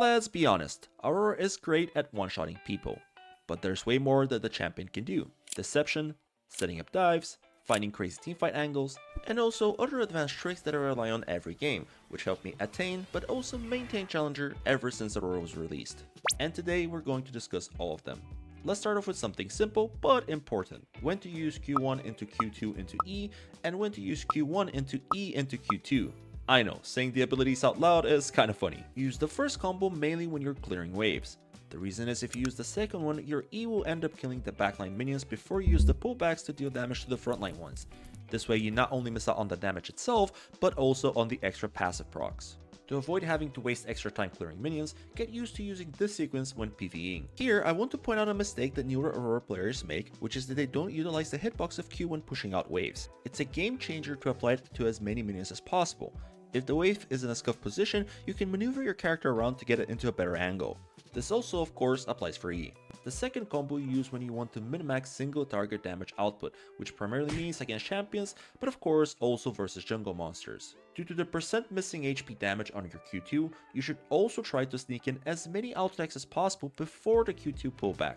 Let's be honest, Aurora is great at one-shotting people, but there's way more that the champion can do. Deception, setting up dives, finding crazy teamfight angles, and also other advanced tricks that I rely on every game, which help me attain but also maintain Challenger ever since Aurora was released. And today we're going to discuss all of them. Let's start off with something simple but important. When to use Q1 into Q2 into E, and when to use Q1 into E into Q2. I know, saying the abilities out loud is kinda funny. Use the first combo mainly when you're clearing waves. The reason is if you use the second one, your E will end up killing the backline minions before you use the pullbacks to deal damage to the frontline ones. This way you not only miss out on the damage itself, but also on the extra passive procs. To avoid having to waste extra time clearing minions, get used to using this sequence when PvEing. Here, I want to point out a mistake that newer Aurora players make, which is that they don't utilize the hitbox of Q when pushing out waves. It's a game changer to apply it to as many minions as possible. If the wave is in a scuffed position, you can maneuver your character around to get it into a better angle. This also of course applies for E. The second combo you use when you want to min-max single target damage output, which primarily means against champions, but of course also versus jungle monsters. Due to the percent missing HP damage on your Q2, you should also try to sneak in as many auto-attacks as possible before the Q2 pullback.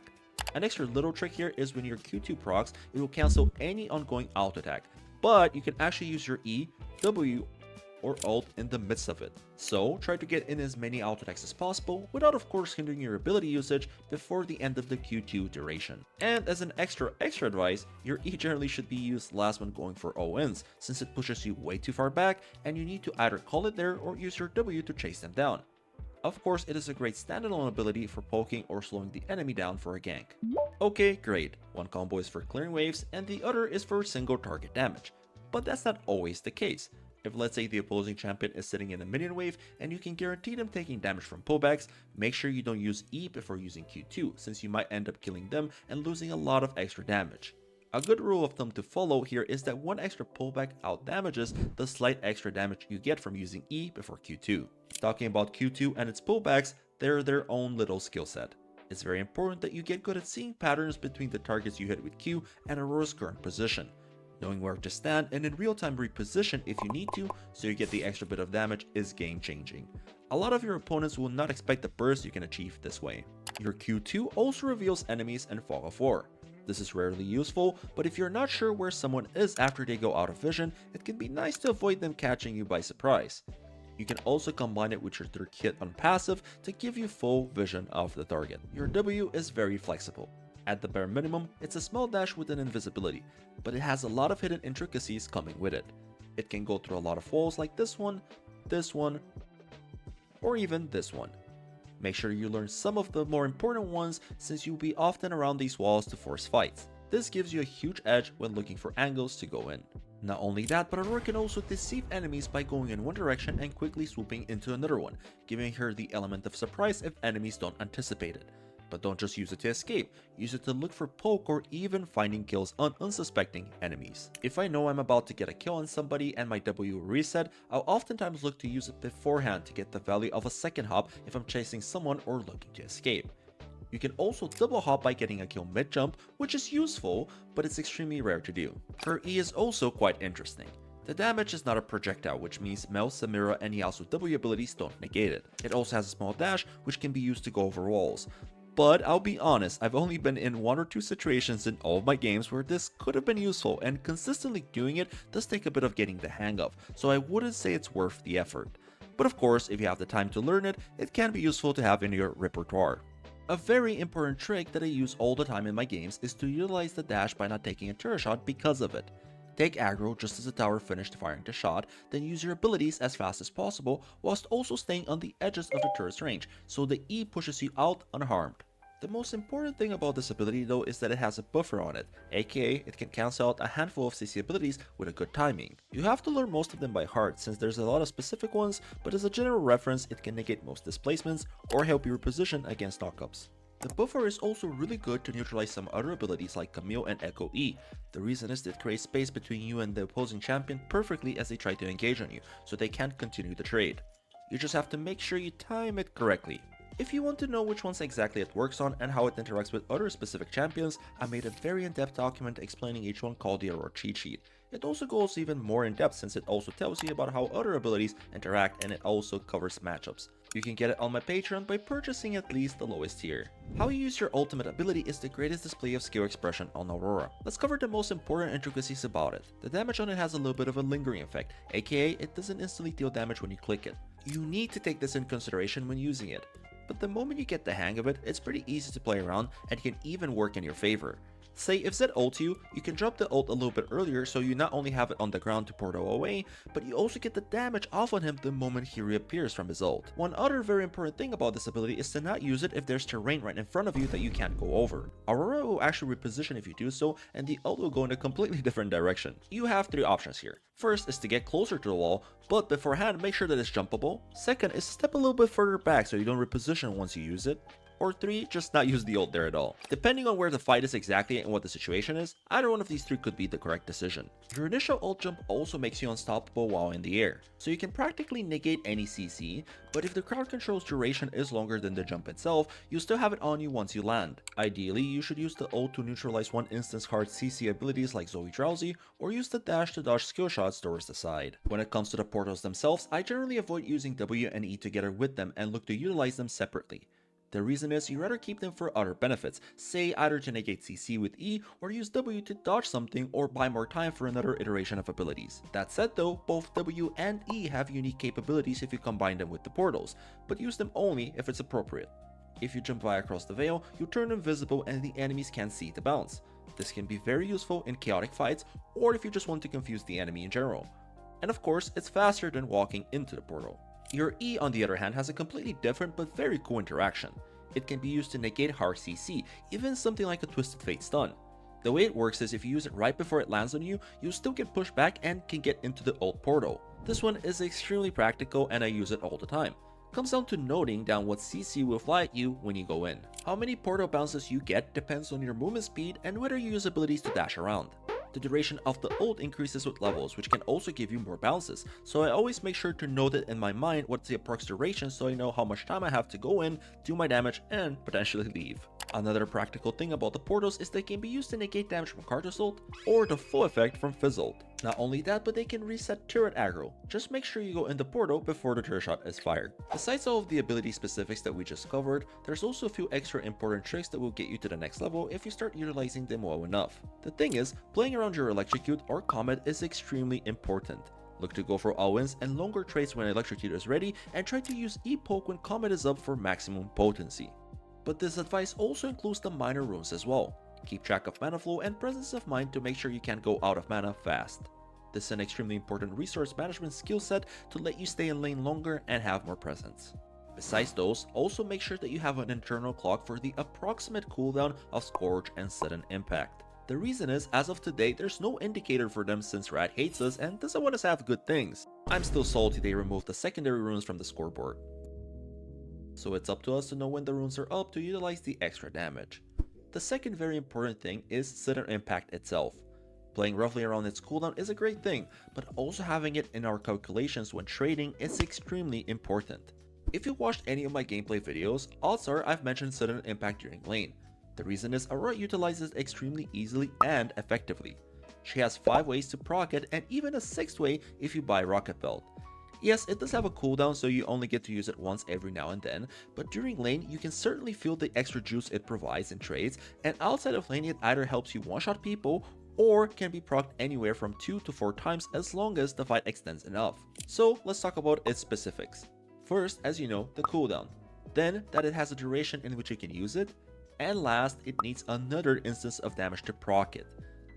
An extra little trick here is when your Q2 procs, it will cancel any ongoing auto-attack, but you can actually use your E, W, or ult in the midst of it. So try to get in as many auto attacks as possible without of course hindering your ability usage before the end of the Q2 duration. And as an extra advice, your E generally should be used last when going for ONs, since it pushes you way too far back and you need to either call it there or use your W to chase them down. Of course, it is a great standalone ability for poking or slowing the enemy down for a gank. Okay, great. One combo is for clearing waves and the other is for single target damage. But that's not always the case. If let's say the opposing champion is sitting in a minion wave and you can guarantee them taking damage from pullbacks, make sure you don't use E before using Q2, since you might end up killing them and losing a lot of extra damage. A good rule of thumb to follow here is that one extra pullback out damages the slight extra damage you get from using E before Q2. Talking about Q2 and its pullbacks, they're their own little skill set. It's very important that you get good at seeing patterns between the targets you hit with Q and Aurora's current position. Knowing where to stand and in real time reposition if you need to, so you get the extra bit of damage, is game changing. A lot of your opponents will not expect the burst you can achieve this way. Your Q2 also reveals enemies and fog of war. This is rarely useful, but if you're not sure where someone is after they go out of vision, it can be nice to avoid them catching you by surprise. You can also combine it with your third hit on passive to give you full vision of the target. Your W is very flexible. At the bare minimum, it's a small dash with an invisibility, but it has a lot of hidden intricacies coming with it. It can go through a lot of walls like this one, or even this one. Make sure you learn some of the more important ones since you'll be often around these walls to force fights. This gives you a huge edge when looking for angles to go in. Not only that, but Aurora can also deceive enemies by going in one direction and quickly swooping into another one, giving her the element of surprise if enemies don't anticipate it. But don't just use it to escape, use it to look for poke or even finding kills on unsuspecting enemies. If I know I'm about to get a kill on somebody and my W will reset, I'll oftentimes look to use it beforehand to get the value of a second hop if I'm chasing someone or looking to escape. You can also double hop by getting a kill mid jump, which is useful, but it's extremely rare to do. Her E is also quite interesting. The damage is not a projectile, which means Mel, Samira, and Yasuo W abilities don't negate it. It also has a small dash, which can be used to go over walls. But I'll be honest, I've only been in 1 or 2 situations in all of my games where this could have been useful, and consistently doing it does take a bit of getting the hang of, so I wouldn't say it's worth the effort. But of course, if you have the time to learn it, it can be useful to have in your repertoire. A very important trick that I use all the time in my games is to utilize the dash by not taking a turret shot because of it. Take aggro just as the tower finished firing the shot, then use your abilities as fast as possible whilst also staying on the edges of the turret's range, so the E pushes you out unharmed. The most important thing about this ability though is that it has a buffer on it, aka it can cancel out a handful of CC abilities with a good timing. You have to learn most of them by heart since there's a lot of specific ones, but as a general reference it can negate most displacements or help you reposition against knockups. The buffer is also really good to neutralize some other abilities like Camille and Echo E. The reason is that it creates space between you and the opposing champion perfectly as they try to engage on you, so they can't continue the trade. You just have to make sure you time it correctly. If you want to know which ones exactly it works on and how it interacts with other specific champions, I made a very in-depth document explaining each one called the Aurora cheat sheet. It also goes even more in depth since it also tells you about how other abilities interact and it also covers matchups. You can get it on my Patreon by purchasing at least the lowest tier. How you use your ultimate ability is the greatest display of skill expression on Aurora. Let's cover the most important intricacies about it. The damage on it has a little bit of a lingering effect, aka it doesn't instantly deal damage when you click it. You need to take this in consideration when using it, but the moment you get the hang of it, it's pretty easy to play around and can even work in your favor. Say if Zed ults you, you can drop the ult a little bit earlier so you not only have it on the ground to portal away, but you also get the damage off on him the moment he reappears from his ult. One other very important thing about this ability is to not use it if there's terrain right in front of you that you can't go over. Aurora will actually reposition if you do so, and the ult will go in a completely different direction. You have three options here. First is to get closer to the wall, but beforehand make sure that it's jumpable. Second is step a little bit further back so you don't reposition once you use it. Or 3, just not use the ult there at all. Depending on where the fight is exactly and what the situation is, either one of these 3 could be the correct decision. Your initial ult jump also makes you unstoppable while in the air, so you can practically negate any CC, but if the crowd control's duration is longer than the jump itself, you still have it on you once you land. Ideally, you should use the ult to neutralize one instance card CC abilities like Zoe Drowsy, or use the dash to dodge skill shots towards the side. When it comes to the portals themselves, I generally avoid using W and E together with them and look to utilize them separately. The reason is you rather keep them for other benefits, say either to negate CC with E or use W to dodge something or buy more time for another iteration of abilities. That said though, both W and E have unique capabilities if you combine them with the portals, but use them only if it's appropriate. If you jump right across the veil, you turn invisible and the enemies can't see the bounce. This can be very useful in chaotic fights or if you just want to confuse the enemy in general. And of course, it's faster than walking into the portal. Your E, on the other hand, has a completely different but very cool interaction. It can be used to negate hard CC, even something like a Twisted Fate stun. The way it works is if you use it right before it lands on you, you still get pushed back and can get into the ult portal. This one is extremely practical and I use it all the time. Comes down to noting down what CC will fly at you when you go in. How many portal bounces you get depends on your movement speed and whether you use abilities to dash around. The duration of the ult increases with levels, which can also give you more bounces, so I always make sure to note it in my mind what's the approx duration so I know how much time I have to go in, do my damage, and potentially leave. Another practical thing about the portals is they can be used to negate damage from Carter's ult, or the full effect from Fizz ult. Not only that, but they can reset turret aggro. Just make sure you go in the portal before the turret shot is fired. Besides all of the ability specifics that we just covered, there's also a few extra important tricks that will get you to the next level if you start utilizing them well enough. The thing is, playing around your Electrocute or Comet is extremely important. Look to go for all-wins and longer trades when Electrocute is ready, and try to use E-Poke when Comet is up for maximum potency. But this advice also includes the minor runes as well. Keep track of mana flow and presence of mind to make sure you can't go out of mana fast. This is an extremely important resource management skill set to let you stay in lane longer and have more presence. Besides those, also make sure that you have an internal clock for the approximate cooldown of Scorch and Sudden Impact. The reason is, as of today, there's no indicator for them since Riot hates us and doesn't want us to have good things. I'm still salty they removed the secondary runes from the scoreboard. So it's up to us to know when the runes are up to utilize the extra damage. The second very important thing is Sudden Impact itself. Playing roughly around its cooldown is a great thing, but also having it in our calculations when trading is extremely important. If you watched any of my gameplay videos, odds are I've mentioned Sudden Impact during lane. The reason is Aurora utilizes it extremely easily and effectively. She has 5 ways to proc it and even a 6th way if you buy Rocket Belt. Yes, it does have a cooldown so you only get to use it once every now and then, but during lane you can certainly feel the extra juice it provides in trades, and outside of lane it either helps you one-shot people or can be procced anywhere from 2 to 4 times as long as the fight extends enough. So let's talk about its specifics. First, as you know, the cooldown. Then that it has a duration in which you can use it, and last, it needs another instance of damage to proc it.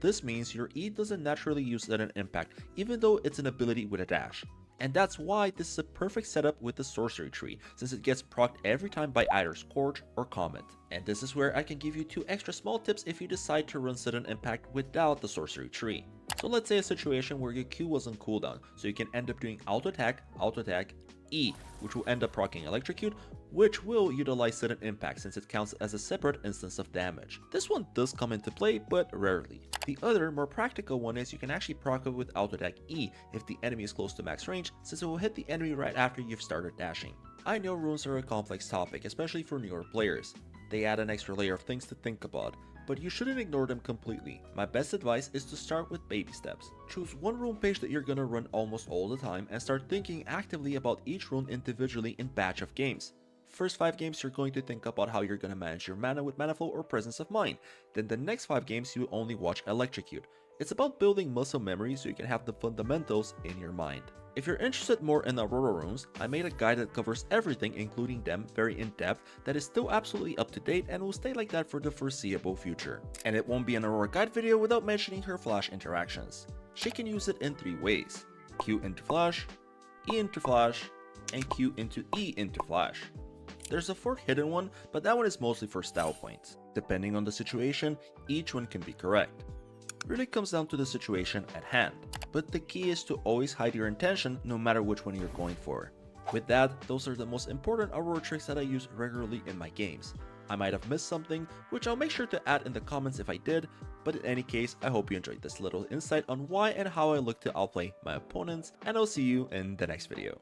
This means your E doesn't naturally use Sudden Impact even though it's an ability with a dash. And that's why this is a perfect setup with the sorcery tree, since it gets procced every time by either Scorch or Comet. And this is where I can give you 2 extra small tips if you decide to run Sudden Impact without the sorcery tree. So let's say a situation where your Q was on cooldown, so you can end up doing auto attack, E, which will end up proccing Electrocute, which will utilize sudden impact since it counts as a separate instance of damage. This one does come into play, but rarely. The other, more practical one is you can actually proc it with auto attack E if the enemy is close to max range, since it will hit the enemy right after you've started dashing. I know runes are a complex topic, especially for newer players. They add an extra layer of things to think about, but you shouldn't ignore them completely. My best advice is to start with baby steps. Choose one rune page that you're gonna run almost all the time and start thinking actively about each rune individually in batch of games. First 5 games you're going to think about how you're gonna manage your mana with Manaflow or Presence of Mind. Then the next 5 games you only watch Electrocute. It's about building muscle memory so you can have the fundamentals in your mind. If you're interested more in Aurora runes, I made a guide that covers everything including them very in depth that is still absolutely up to date and will stay like that for the foreseeable future. And it won't be an Aurora guide video without mentioning her flash interactions. She can use it in 3 ways: Q into flash, E into flash, and Q into E into flash. There's a 4th hidden one, but that one is mostly for style points. Depending on the situation, each one can be correct. Really comes down to the situation at hand, but the key is to always hide your intention no matter which one you're going for. With that, those are the most important Aurora tricks that I use regularly in my games. I might have missed something, which I'll make sure to add in the comments if I did, but in any case, I hope you enjoyed this little insight on why and how I look to outplay my opponents, and I'll see you in the next video.